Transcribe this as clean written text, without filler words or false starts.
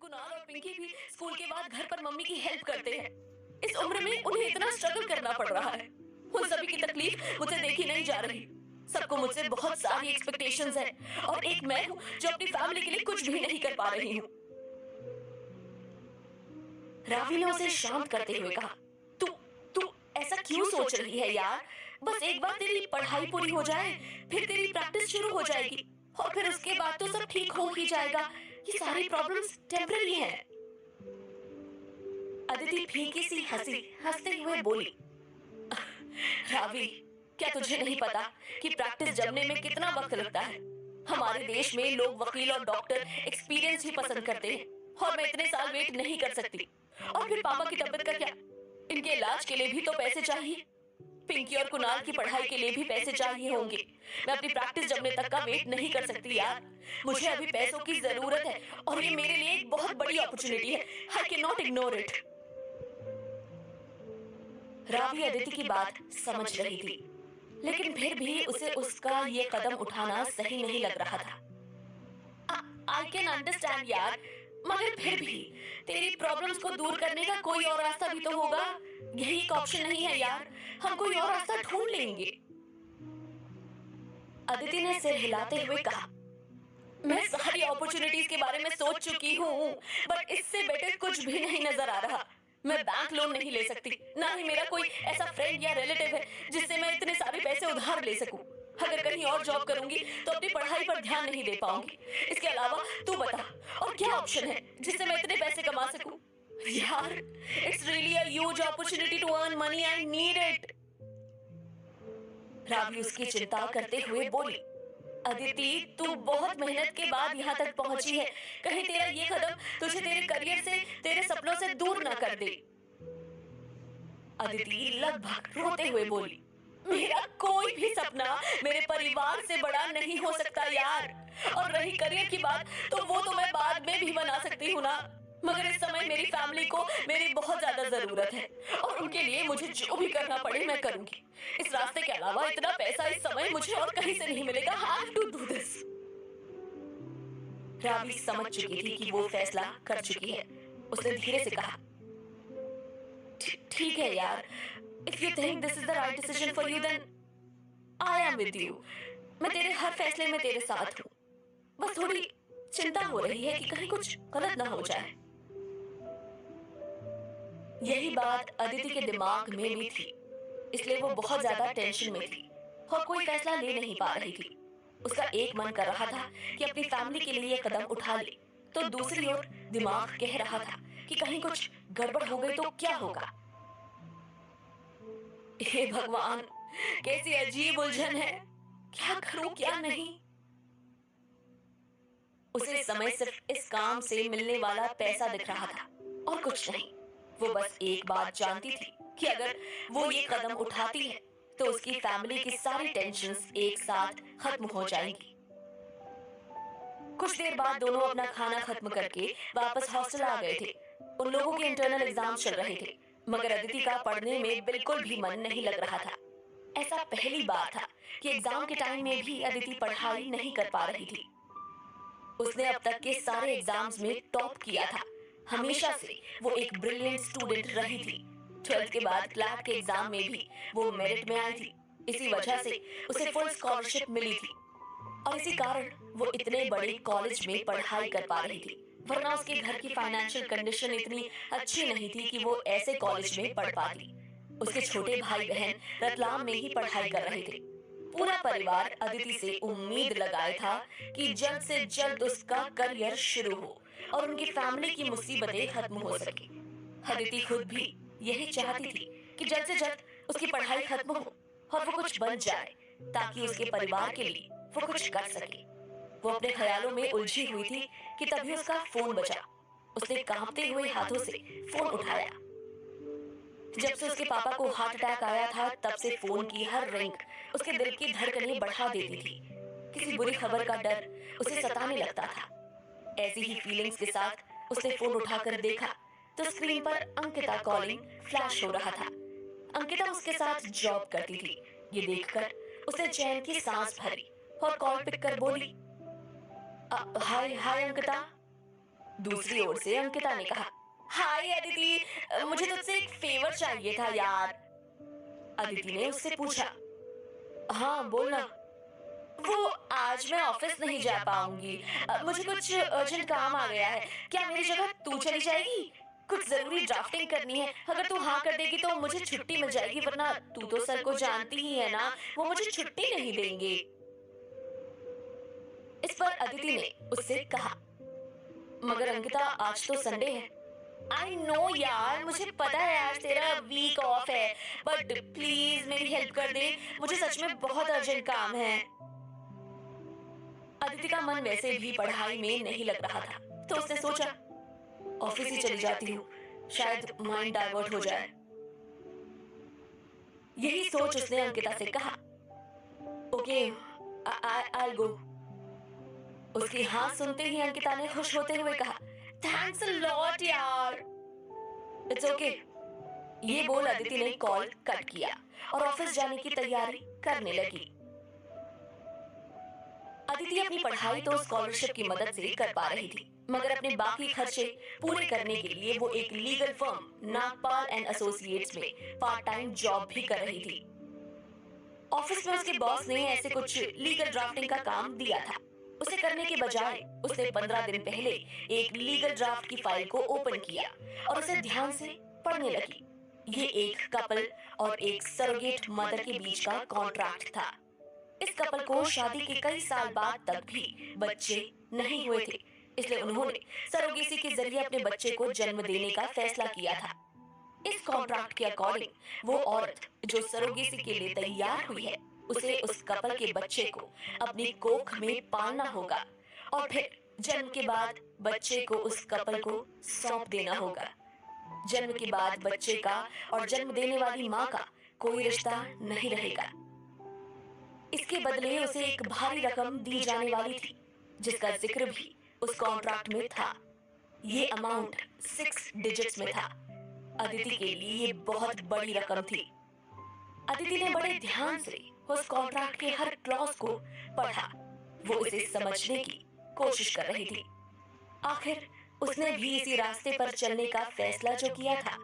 कुणाल और पिंकी भी स्कूल के बाद घर पर मम्मी की हेल्प करते हैं। इस उम्र में उन्हें इतना स्ट्रगल करना पड़ रहा है। उन सभी की तकलीफ मुझे देखी नहीं जा रही। सबको मुझसे बहुत सारी एक्सपेक्टेशंस हैं और एक मैं हूँ जो अपनी फैमिली के लिए कुछ भी नहीं कर पा रही हूँ। रावी ने उसे शांत करते हुए कहा, तू तू ऐसा क्यों सोच रही है यार? बस एक बार तेरी पढ़ाई पूरी हो जाए, फिर तेरी प्रैक्टिस शुरू हो जाएगी और फिर उसके बाद तो सब ठीक हो ही जाएगा। ये सारी प्रॉब्लम्स टेम्पररी हैं। अदिति फीकी सी हंसी हंसते हुए बोली, रावी, क्या तुझे नहीं पता कि प्रैक्टिस जमने में कितना वक्त लगता है? हमारे देश में लोग वकील और डॉक्टर एक्सपीरियंस ही पसंद करते हैं और मैं इतने साल वेट नहीं कर सकती। और फिर पापा की तबीयत का क्या? इनके इलाज के लिए भी तो पैसे चाहिए। पिंकी और कुणाल की पढ़ाई के लिए भी पैसे चाहिए होंगे। मैं अपनी प्रैक्टिस जमने तक का वेट नहीं कर सकती यार। मुझे अभी पैसों की जरूरत है और ये मेरे लिए एक बहुत बड़ी अपॉर्चुनिटी है। I can not ignore it. Ravi Aditi की बात समझ रही थी, लेकिन फिर भी उसे उसका ये कदम उठाना सही नहीं लग रहा था। आई कैन अंडरस्टैंड यार, मगर फिर भी तेरी प्रॉब्लम्स को दूर करने का कोई और रास्ता भी तो होगा। यही एक ऑप्शन नहीं है यार, हम कोई और रास्ता ढूंढ लेंगे। अदिति ने सिर हिलाते हुए कहा, मैं सारी अपॉर्चुनिटीज के बारे में सोच चुकी हूँ, बट इससे बेटर कुछ भी नहीं नजर आ रहा। मैं बैंक लोन नहीं ले सकती, ना ही मेरा कोई ऐसा फ्रेंड या रिलेटिव है जिससे मैं इतने सारे पैसे उधार ले सकूं। अगर कहीं और जॉब करूंगी तो अपनी पढ़ाई पर ध्यान नहीं दे पाऊंगी। इसके अलावा तू बता, और क्या ऑप्शन है जिससे मैं इतने पैसे कमा सकूं? यार, it's really a huge opportunity to earn money, I need it. Ravi उसकी चिंता करते हुए बोली, अदिति, तू बहुत मेहनत के बाद यहाँ तक पहुंची है। कहीं तेरा ये कदम तुझे तेरे करियर से, तेरे सपनों से दूर न कर दे। अदिति लगभग रोते हुए बोली, मेरा कोई भी सपना मेरे परिवार से बड़ा नहीं हो सकता यार। और रही करियर की बात, तो वो तो मैं बाद में भी बना सकती हूँ ना, मगर इस समय मेरी फैमिली को मेरी बहुत ज्यादा जरूरत है और उनके लिए मुझे जो भी करना पड़े मैं करूंगी। इस रास्ते के अलावा इतना पैसा इस समय मुझे और कहीं से नहीं मिलेगा। I have to do this। Ravi समझ चुकी थी कि वो फैसला कर चुकी है। उसने धीरे से कहा, ठीक है यार, if you think this is the right decision for you, then I am with you। मैं तेरे हर फैसले में तेरे साथ हूँ। बस थोड़ी चिंता हो रही है कि कहीं कुछ गलत ना हो जाए। यही बात अदिति के दिमाग में भी थी, इसलिए वो बहुत ज्यादा टेंशन में थी और कोई फैसला ले नहीं पा रही थी। उसका एक मन कर रहा था कि अपनी फैमिली के लिए कदम उठा ले, तो दूसरी ओर दिमाग कह रहा था कि कहीं कुछ गड़बड़ हो गई तो क्या होगा। हे भगवान, कैसी अजीब उलझन है, क्या करूं क्या नहीं। उसे इस समय सिर्फ इस काम से मिलने वाला पैसा दिख रहा था और कुछ नहीं। वो बस एक बात जानती थी कि अगर वो ये कदम उठाती है तो उसकी फैमिली की सारी टेंशन्स एक साथ खत्म हो जाएंगी। कुछ देर बाद दोनों अपना खाना खत्म करके वापस हॉस्टल आ गए थे। उन लोगों के इंटरनल एग्जाम चल रहे थे, मगर अदिति का पढ़ने में बिल्कुल भी मन नहीं लग रहा था। ऐसा पहली बार था कि एग्जाम के टाइम में भी अदिति पढ़ाई नहीं कर पा रही थी। उसने अब तक के सारे एग्जाम्स में टॉप किया था। हमेशा से वो एक ब्रिलियंट स्टूडेंट रही थी। 12th के बाद क्लैट के एग्जाम में भी वो मेरिट में आई थी। इसी वजह से उसे फुल स्कॉलरशिप मिली थी और इसी कारण वो इतने बड़े कॉलेज में पढ़ाई कर पा रही थी। वरना उसके घर की फाइनेंशियल कंडीशन इतनी अच्छी नहीं थी कि वो ऐसे कॉलेज में पढ़ पाती। उसके छोटे भाई बहन रतलाम में ही पढ़ाई कर रहे थे। पूरा परिवार अदिति से उम्मीद लगाया था कि जल्द से जल्द उसका करियर शुरू हो और उनकी फैमिली की मुसीबतें खत्म हो सके। अदिति खुद भी यही चाहती थी कि जल्द से जल्द उसकी पढ़ाई खत्म हो और वो कुछ बन जाए ताकि उसके परिवार के लिए वो कुछ कर सके। वो अपने ख्यालों में उलझी हुई थी कि तभी उसका फोन बजा। उसने कांपते हुए हाथों से फोन उठाया। जब से उसके पापा को हार्ट अटैक आया था, तब से फोन की हर रिंग उसके दिल की धड़कनें बढ़ा देती थी। किसी बुरी खबर का डर उसे सताने लगता था। ऐसी ही फीलिंग्स के साथ उसने फोन उठाकर देखा तो स्क्रीन पर अंकिता कॉलिंग फ्लैश हो रहा था। अंकिता उसके साथ जॉब करती थी। ये देखकर उसने चैन की सांस भरी और कॉल पिक कर बोली, हाय हाय अंकिता। दूसरी ओर से अंकिता ने कहा, हाय अदिति, मुझे तुझसे एक फेवर चाहिए था यार। अदिति ने उससे पूछा, हाँ बोलना। वो आज मैं ऑफिस नहीं जा पाऊंगी, मुझे कुछ अर्जेंट काम आ गया है। क्या मेरी जगह तू चली जाएगी? कुछ जरूरी ड्राफ्टिंग करनी है। अगर तू हाँ कर देगी तो मुझे छुट्टी मिल जाएगी, वरना तू तो सर को जानती ही है ना, वो मुझे छुट्टी नहीं देंगे। इस पर अदिति ने उससे कहा, मगर अंकिता आज तो संडे है। आई नो यार, मुझे पता है आज तेरा वीक ऑफ है, बट प्लीज मेरी हेल्प कर दे, मुझे सच में बहुत अर्जेंट काम है। अदिति का मन वैसे भी पढ़ाई में नहीं लग रहा था, तो उसने सोचा ऑफिस ही चली जाती हूँ, शायद माइंड डाइवर्ट हो जाए। यही सोच उसने अंकिता से कहा, ओके आई गो। उसकी हाँ सुनते ही अंकिता ने खुश होते हुए कहा, थैंक्स अ लॉट यार। It's okay. ये बोल अदिति ने कॉल कट किया और ऑफिस जाने की तैयारी करने लगी। अदिति अपनी पढ़ाई तो स्कॉलरशिप की मदद से कर पा रही थी, मगर अपने बाकी खर्चे पूरे करने के लिए वो एक legal firm Nagpal and associates में पार्ट टाइम जॉब भी कर रही थी। ऑफिस में उसके बॉस ने ऐसे कुछ लीगल ड्राफ्टिंग का काम दिया था। उसे करने के बजाय उसने 15 दिन पहले एक लीगल ड्राफ्ट की फाइल को ओपन किया और उसे ध्यान से पढ़ने लगी। ये एक कपल और एक सरोगेट मदर के बीच का कॉन्ट्रैक्ट था। इस कपल को शादी के कई साल बाद तक भी बच्चे नहीं हुए थे, इसलिए उन्होंने सरोगेसी के जरिए अपने बच्चे को जन्म देने का फैसला किया था। इस कॉन्ट्रैक्ट के अकॉर्डिंग वो औरत जो सरोगेसी के लिए तैयार हुई है, उसे उस कपल के बच्चे को अपनी कोख में पालना होगा और फिर जन्म के बाद बच्चे को उस कपल को सौंप देना होगा। जन्म के बाद बच्चे का और जन्म देने वाली माँ का कोई रिश्ता नहीं रहेगा। इसके बदले उसे एक भारी रकम दी जाने वाली थी, जिसका जिक्र भी उस कॉन्ट्रैक्ट में था। ये अमाउंट 6 डिजिट्स में था। अदिति के लिए ये बहुत बड़ी रकम थी। अदिति ने बड़े ध्यान से उस कॉन्ट्रैक्ट के हर क्लॉज को पढ़ा। वो इसे समझने की कोशिश कर रही थी। आखिर उसने भी इसी रास्ते पर चलने का फैसला जो किया था,